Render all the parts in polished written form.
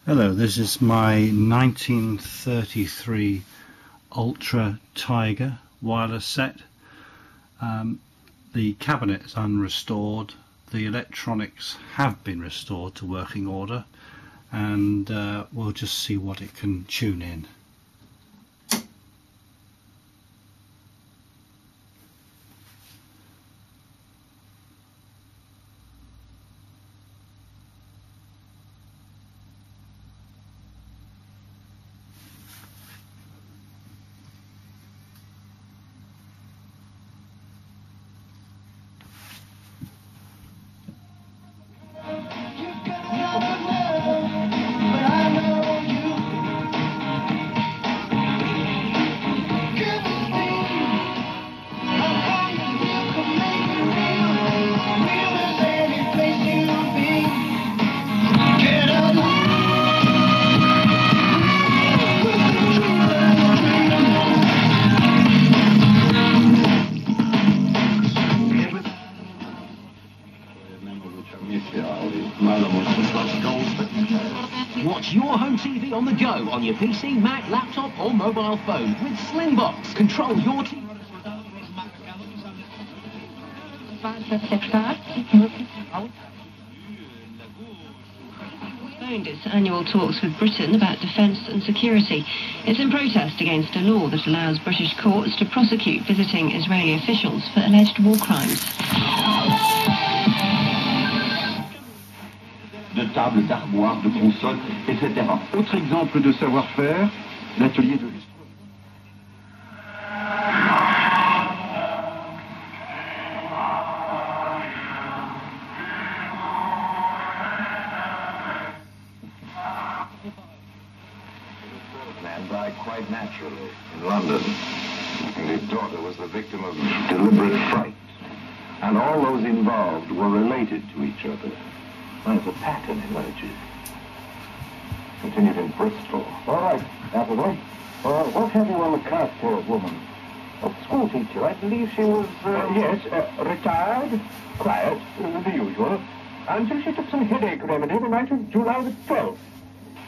Hello, this is my 1933 Ultra Tiger wireless set. The cabinet is unrestored, the electronics have been restored to working order, and we'll just see what it can tune in. Watch your home TV on the go on your PC, Mac, laptop or mobile phone with Slingbox. Control your TV. Its annual talks with Britain about defence and security. It's in protest against a law that allows British courts to prosecute visiting Israeli officials for alleged war crimes. De tables, d'armoires, de consoles, etc. Autre exemple de savoir-faire, l'atelier de... Man died quite naturally in London, and his daughter was the victim of deliberate fright. And all those involved were related to each other. There's a pattern emerges. Continued in Bristol. All right, Appleby. What have you on the cocktail woman? A school teacher, I believe she was... Yes, retired, quiet, the usual, until she took some headache remedy the night of July the 12th.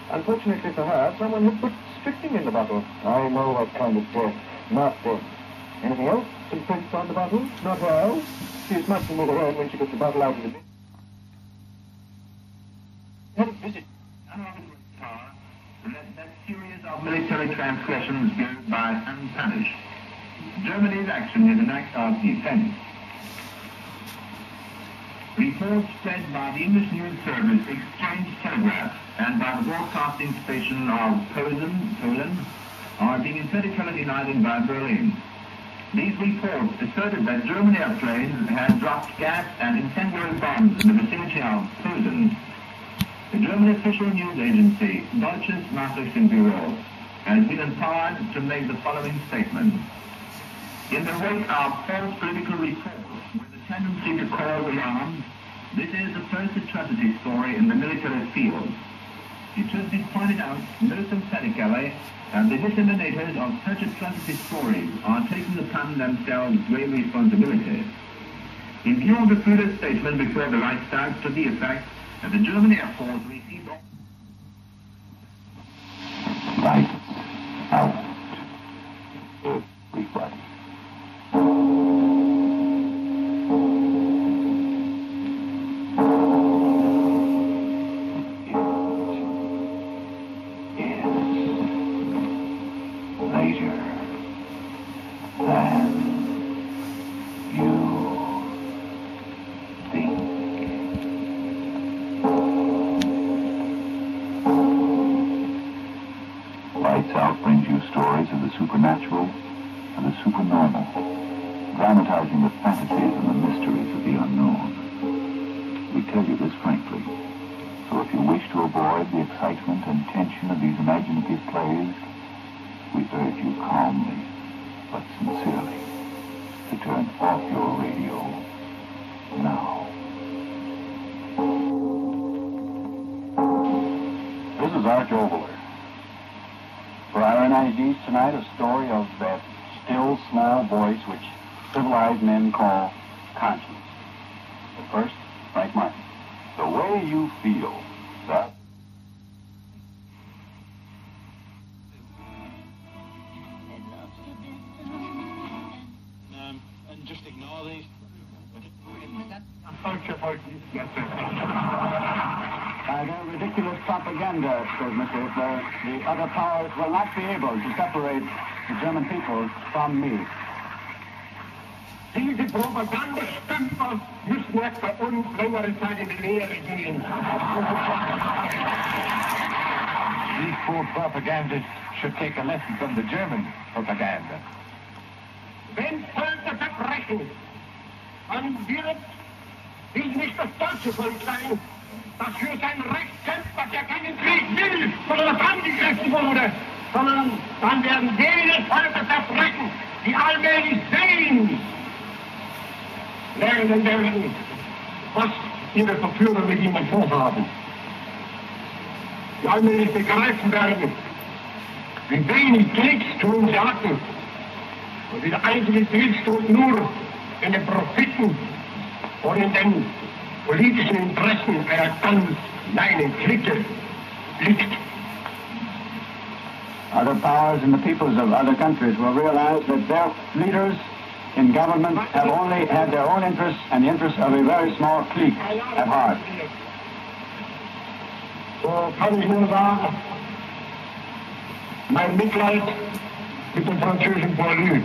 Unfortunately for her, someone had put strychnine in the bottle. I know that kind of death. Not death. Anything else? Some prints on the bottle? Not hers. She's much in her own when she gets the bottle out of the bin. Had a visit unauthorized power to let that series of military transgressions go by unpunished. Germany's action is an act of defense. Reports spread by the English News Service Exchange Telegraph and by the broadcasting station of Poland are being emphatically denied by Berlin. These reports asserted that German airplanes had dropped gas and incendiary bombs in the vicinity of Poland. The German official news agency, Deutsches Nachrichtenbüro, has been empowered to make the following statement. In the wake of false political reports with a tendency to cause alarm, this is the first atrocity story in the military field. It should be pointed out most emphatically that the disseminators of such atrocity stories are taking upon themselves grave responsibility. In view of the previous statement before the Reichstag to the effect that the German Air Force received... Lights out. Everybody. Lights Out brings you stories of the supernatural and the supernormal, dramatizing the fantasies and the mysteries of the unknown. We tell you this frankly, so if you wish to avoid the excitement and tension of these imaginative plays, we urge you calmly, but sincerely, to turn off your radio now. This is Arch Overler. For our NIGs tonight, a story of that still, small voice which civilized men call conscience. But first, Frank Martin. The way you feel, that ridiculous propaganda, says Mr. Hitler. The other powers will not be able to separate the German people from me. Diese Propagandastümper müssen jetzt bei uns längere Zeit in die Lehre gehen. These poor propagandists should take a lesson from the German propaganda. Wenn Völker zerbrechen, dann wird dies nicht das deutsche Volk sein, das für sein Recht kämpft, das ja keinen Krieg will, sondern das angegriffen wurde, sondern dann werden jene Völker zerbrechen, die allmählich sehen, lernen werden, was ihre Verführer mit ihnen vorhaben. Die allmählich begreifen werden, wie wenig Kriegstun sie hatten und wie der einzige Kriegstun nur in den Profiten und in den politischen Interessen einer ganz kleinen Clique liegt. Other powers and the peoples of other countries will realize that their leaders in government have only had their own interests and the interests of a very small clique at heart. So kann ich nur sagen, mein Mitleid mit dem französischen Poilu.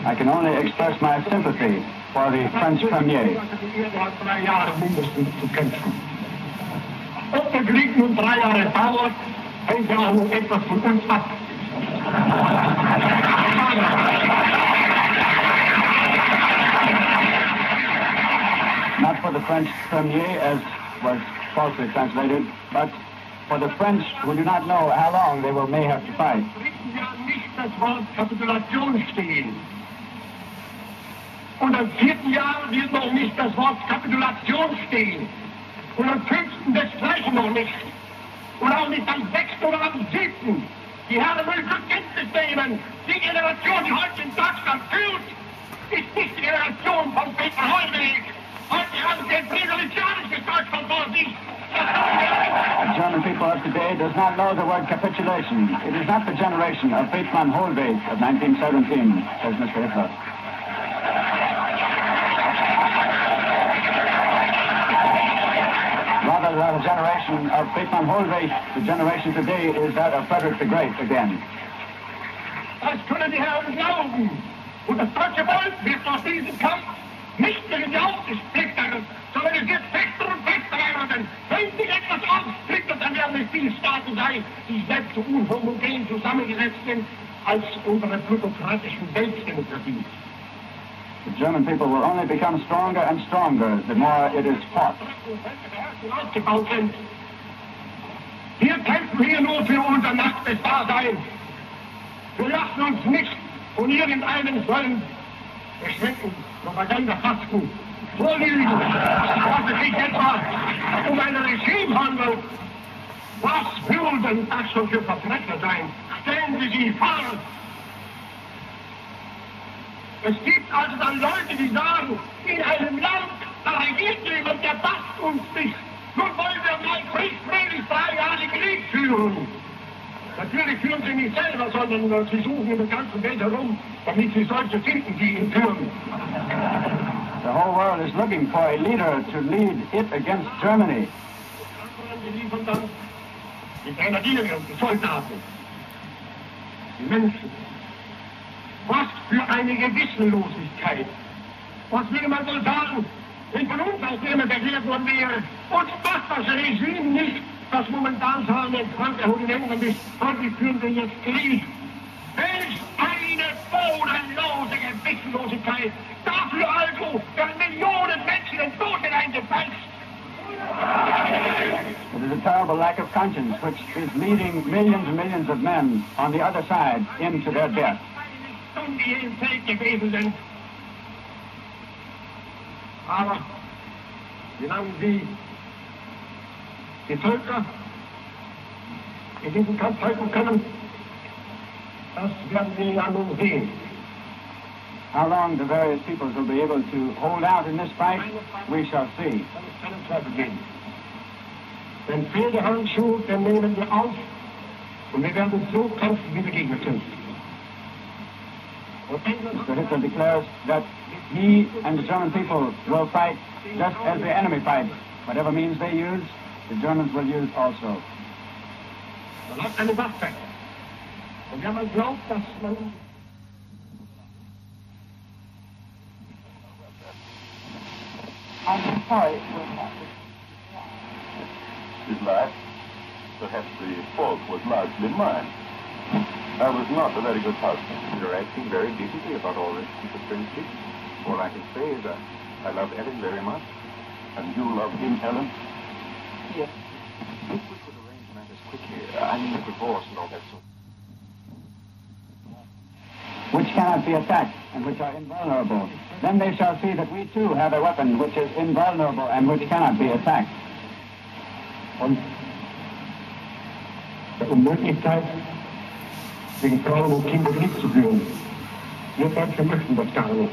I can only express my sympathy for the French Premier. Er hat 3 Jahre mindestens zu kämpfen. Ob der Krieg nun 3 Jahre dauert, hängt ja auch noch etwas von uns ab. Not for the French Premier, as was falsely translated, but for the French who do not know how long they may have to fight. Im 3. Jahr nicht das Wort Kapitulation stehen. Und im 4. Jahr wird noch nicht das Wort Kapitulation stehen. Und am 5. das Gleiche noch nicht. Und auch nicht am 6. oder am 7. Die Herren müssen zur Kenntnis nehmen, die Generation, die heute in Deutschland führt, ist nicht die Generation von Peter Hollweg. Heute haben sie ein revolutionäres Deutschland vor sich. The German people of today does not know the word capitulation. It is not the generation of Friedman Hohlweg of 1917, says Mr. Hitler. Rather than the generation of Friedman Hohlweg, the generation today is that of Frederick the Great again. Das können die Herren glauben. Und das deutsche Volk wird aus diesem Kampf nicht gegen die Aufsichtsplichtigen, sondern es wird fester und fester werden. Wenn sich etwas aufsplittert, dann werden es die Staaten sein, die selbst so unhomogen zusammengesetzt sind als unsere plutokratischen Weltdemokratien. The German people will only become stronger and stronger the more it is fought. Ausgebaut sind. Wir kämpfen hier nur für unser nacktes Dasein. Wir lassen uns nicht von irgendeinem sollen beschränken, Propagandafasten, vorlügen, dass es sich etwa um ein Regime handelt. Was würden das schon für Verbrecher sein? Stellen Sie sie vor! Es gibt also dann Leute, die sagen, in einem Land, da regiert jemand, der passt uns nicht. Nun wollen wir mal friedlich 3 Jahre Krieg führen. Natürlich führen sie nicht selber, sondern sie suchen in der ganzen Welt herum, damit sie solche finden, die ihn führen. The whole world is looking for a leader to lead it against Germany. Die liefern dann die Grenadiere und die Soldaten, die Menschen. Was für eine Gewissenlosigkeit. Was will man wohl sagen, wenn von uns aus jemand erklärt worden wäre, uns passt das Regime nicht, das momentan sagen in Frankreich und in England ist, heute führen wir jetzt Krieg. Welch eine bodenlose Gewissenlosigkeit. Dafür also werden Millionen Menschen in Tod hineingefälscht. It is a terrible lack of conscience which is leading millions and millions of men on the other side into their death. Die hier im Feld gewesen sind. Aber solange die Völker in diesem Kampf halten können, das werden wir ja nun sehen. How long the various peoples will be able to hold out in this fight, we shall see. Das ist keinen Zweifel geben. Den Pferdehandschuh, den nehmen wir auf und wir werden so kämpfen, wie der Gegner kämpft. Mr. Hitler declares that he and the German people will fight just as the enemy fights, whatever means they use, the Germans will use also. Man hat eine Waffe. Und wenn man glaubt, dass man... I'm sorry. His life, perhaps the fault was largely mine. I was not a very good husband. You're acting very decently about all this, Mr. Springsteen. All I can say is I love Ellen very much. And you love him, Ellen? Yes. If we could arrange matters quickly, I mean the divorce and all that sort. Which cannot be attacked and which are invulnerable. Then they shall see that we too have a weapon which is invulnerable and which cannot be attacked. Und der Unmöglichkeit, gegen Frauen und Kinder Krieg zu führen. Wir Deutsche möchten das gar nicht.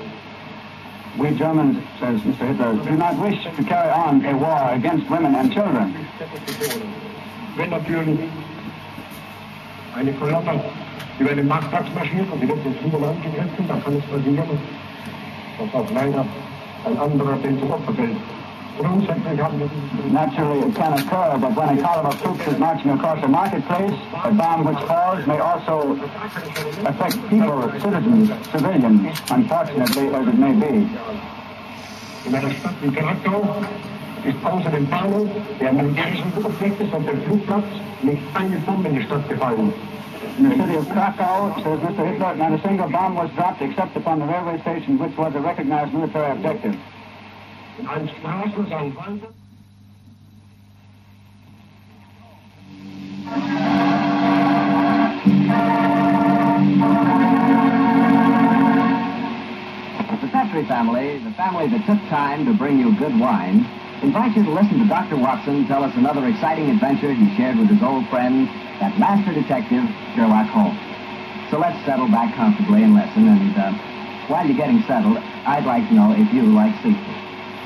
We Germans, says Mr. Hitler, do not wish to carry on a war against women and children. Wenn natürlich eine Kolonne über den Marktplatz marschiert und die wird ins Land gegriffen, dann kann es passieren, dass auch leider ein anderer den zum Opfer fällt. Naturally, it can occur that when a column of troops is marching across a marketplace, a bomb which falls may also affect people, citizens, civilians, unfortunately as it may be. In einer Stadt wie Krakau ist außer dem Bahnhof, der militärischen Objektes und dem Flugplatz nicht eine Bombe in die Stadt gefallen. In the city of Krakow, says Mr. Hitler, not a single bomb was dropped except upon the railway station, which was a recognized military objective. In allen Straßen sein Wald. The Petrie family, the family that took time to bring you good wine, invites you to listen to Dr. Watson tell us another exciting adventure he shared with his old friend, that master detective, Sherlock Holmes. So let's settle back comfortably and listen, and while you're getting settled, I'd like to know if you like seafood.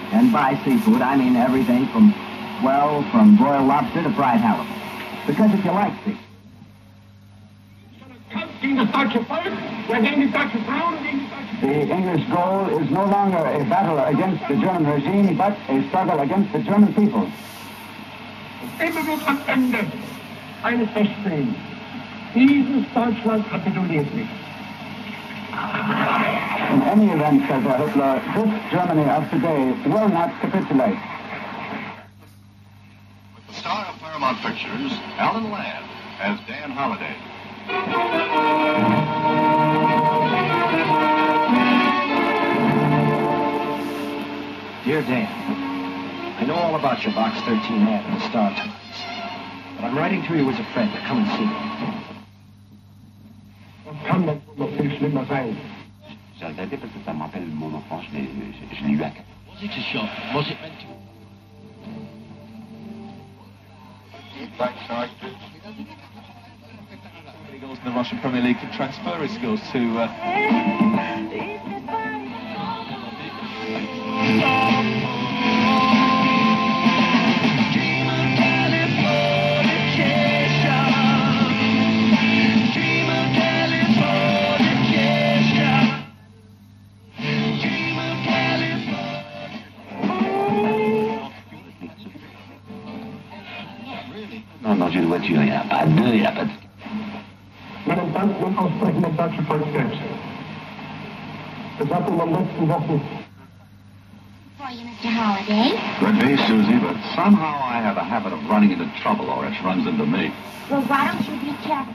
And by seafood, I mean everything from broiled lobster to fried halibut. Because if you like seafood... The English goal is no longer a battle against the German regime, but a struggle against the German people. Immer wird am Ende eines feststehen. Dieses Deutschland kapituliert nicht. In any event, says Hitler, this Germany of today will not capitulate. With the star of Paramount Pictures, Alan Ladd, as Dan Holliday. Dear Dan, I know all about your Box 13 ad in the Star Times, but I'm writing to you as a friend to come and see me. Kann das noch viel schlimmer sein? J'ai regretté parce que ça me rappelle mon enfance, je l'ai eu à 4. Was it a shock? Was it meant to? He goes in the Russian Premier League can transfer his skills to... Non, j'ai une voiture, il n'y en a pas deux, il n'y en a pas de... Meinen Dank nun aussprechen dem deutschen Volk selbst. Es hat in den letzten Wochen... For you, Mr. Holliday. Could be, Susie, but somehow I have a habit of running into trouble, or it runs into me. Well, why don't you be careful?